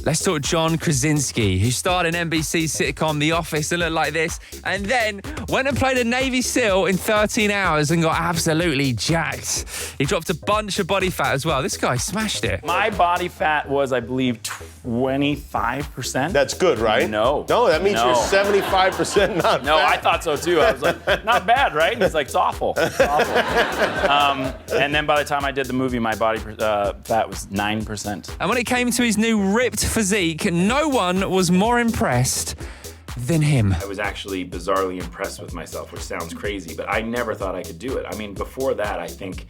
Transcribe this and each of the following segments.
Let's talk John Krasinski, who starred in NBC's sitcom The Office and looked like this, and then went and played a Navy SEAL in 13 hours and got absolutely jacked. He dropped a bunch of body fat as well. This guy smashed it. My body fat was, I believe, 25%. That's good, right? No. No, that means you're 75% not No, fat. I thought so too. I was like, not bad, right? And he's like, it's awful. It's awful. And then by the time I did the movie, my body fat was 9%. And when it came to his new ripped physique, no one was more impressed than him. I was actually bizarrely impressed with myself, which sounds crazy, but I never thought I could do it. I mean, before that, I think,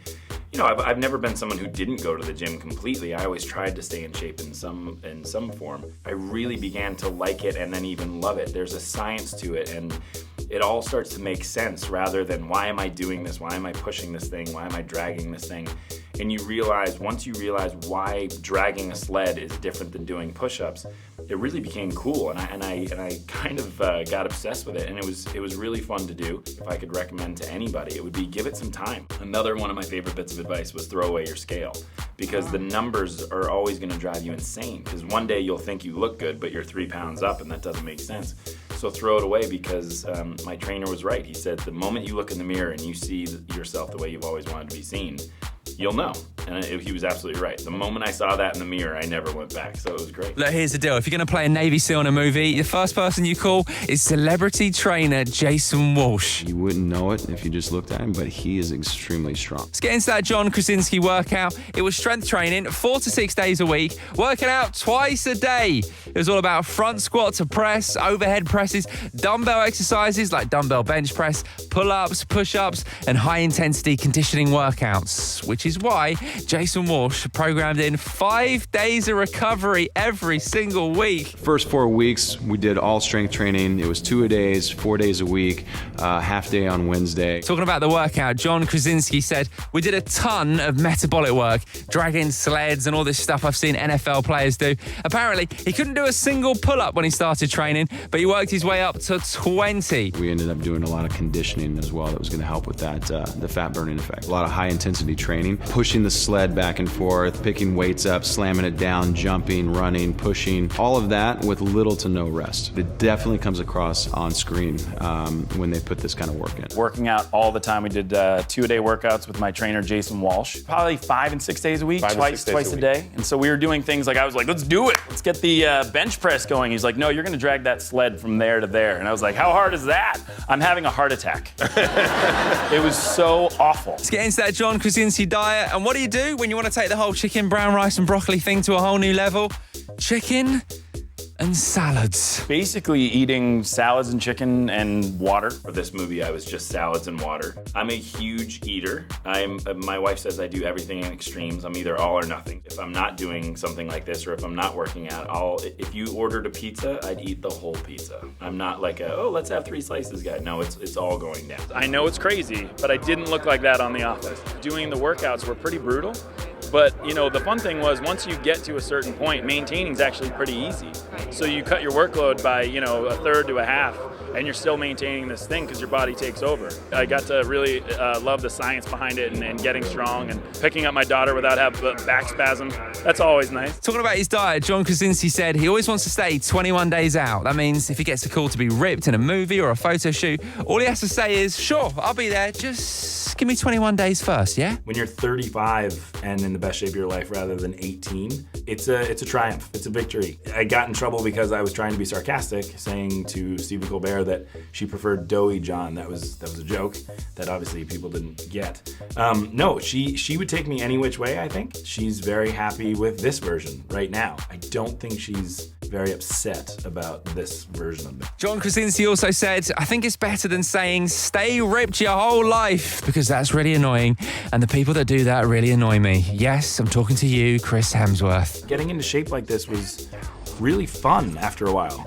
you know, I've never been someone who didn't go to the gym completely. I always tried to stay in shape in some form. I really began to like it and then even love it. There's a science to it, and it all starts to make sense rather than why am I doing this? Why am I pushing this thing? Why am I dragging this thing? And you realize, once you realize why dragging a sled is different than doing push-ups, it really became cool, and I kind of got obsessed with it, and it was really fun to do. If I could recommend to anybody, it would be give it some time. Another one of my favorite bits of advice was throw away your scale, because the numbers are always going to drive you insane, because one day you'll think you look good, but you're 3 pounds up, and that doesn't make sense. So throw it away, because my trainer was right. He said the moment you look in the mirror and you see yourself the way you've always wanted to be seen, you'll know. And he was absolutely right. The moment I saw that in the mirror, I never went back. So it was great. Look, here's the deal. If you're going to play a Navy SEAL in a movie, the first person you call is celebrity trainer Jason Walsh. You wouldn't know it if you just looked at him, but he is extremely strong. Let's get into that John Krasinski workout. It was strength training 4 to 6 days a week, working out twice a day. It was all about front squat to press, overhead presses, dumbbell exercises like dumbbell bench press, pull-ups, push-ups, and high-intensity conditioning workouts, which is why Jason Walsh programmed in 5 days of recovery every single week. First 4 weeks, we did all strength training. It was 2 a days, 4 days a week, half day on Wednesday. Talking about the workout, John Krasinski said, we did a ton of metabolic work, dragging sleds and all this stuff I've seen NFL players do. Apparently, he couldn't do a single pull-up when he started training, but he worked his way up to 20. We ended up doing a lot of conditioning as well that was going to help with that, the fat burning effect. A lot of high-intensity training, pushing the sled back and forth, picking weights up, slamming it down, jumping, running, pushing, all of that with little to no rest. It definitely comes across on screen when they put this kind of work in. Working out all the time. We did 2-a-day workouts with my trainer, Jason Walsh. Probably 5 and 6 days a week, twice a day. And so we were doing things like, I was like, let's do it. Let's get the bench press going. He's like, no, you're going to drag that sled from there to there. And I was like, how hard is that? I'm having a heart attack. It was so awful. Let's get into that John Krasinski diet. And what do when you want to take the whole chicken, brown rice and broccoli thing to a whole new level? Chicken and salads. Basically eating salads and chicken and water. For this movie, I was just salads and water. I'm a huge eater. My wife says I do everything in extremes. I'm either all or nothing. If I'm not doing something like this, or if I'm not working out, if you ordered a pizza, I'd eat the whole pizza. I'm not like let's have 3 slices guy. No, it's all going down. I know it's crazy, but I didn't look like that on The Office. Doing the workouts were pretty brutal. But, you know, the fun thing was once you get to a certain point, maintaining is actually pretty easy. So you cut your workload by, you know, a third to a half, and you're still maintaining this thing because your body takes over. I got to really love the science behind it and getting strong and picking up my daughter without having back spasm. That's always nice. Talking about his diet, John Krasinski said he always wants to stay 21 days out. That means if he gets a call to be ripped in a movie or a photo shoot, all he has to say is, sure, I'll be there, just give me 21 days first, yeah? When you're 35 and in the best shape of your life rather than 18, it's a triumph. It's a victory. I got in trouble because I was trying to be sarcastic, saying to Stephen Colbert that she preferred doughy John. That was a joke that obviously people didn't get. No, she would take me any which way, I think. She's very happy with this version right now. I don't think she's very upset about this version of me. John Krasinski also said, I think it's better than saying stay ripped your whole life, because that's really annoying, and the people that do that really annoy me. Yes, I'm talking to you, Chris Hemsworth. Getting into shape like this was really fun after a while.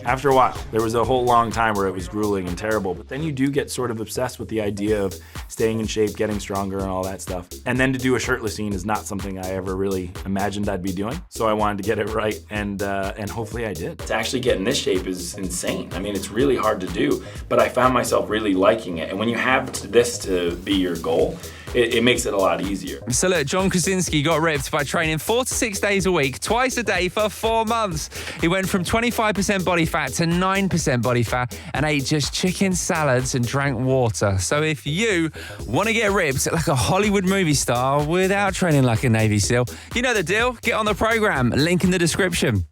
There was a whole long time where it was grueling and terrible, but then you do get sort of obsessed with the idea of staying in shape, getting stronger and all that stuff. And then to do a shirtless scene is not something I ever really imagined I'd be doing. So I wanted to get it right, and hopefully I did. To actually get in this shape is insane. I mean, it's really hard to do, but I found myself really liking it. And when you have this to be your goal, it makes it a lot easier. So look, John Krasinski got ripped by training 4 to 6 days a week, twice a day for 4 months. He went from 25% body fat to 9% body fat and ate just chicken salads and drank water. So if you want to get ripped like a Hollywood movie star without training like a Navy SEAL, you know the deal. Get on the program. Link in the description.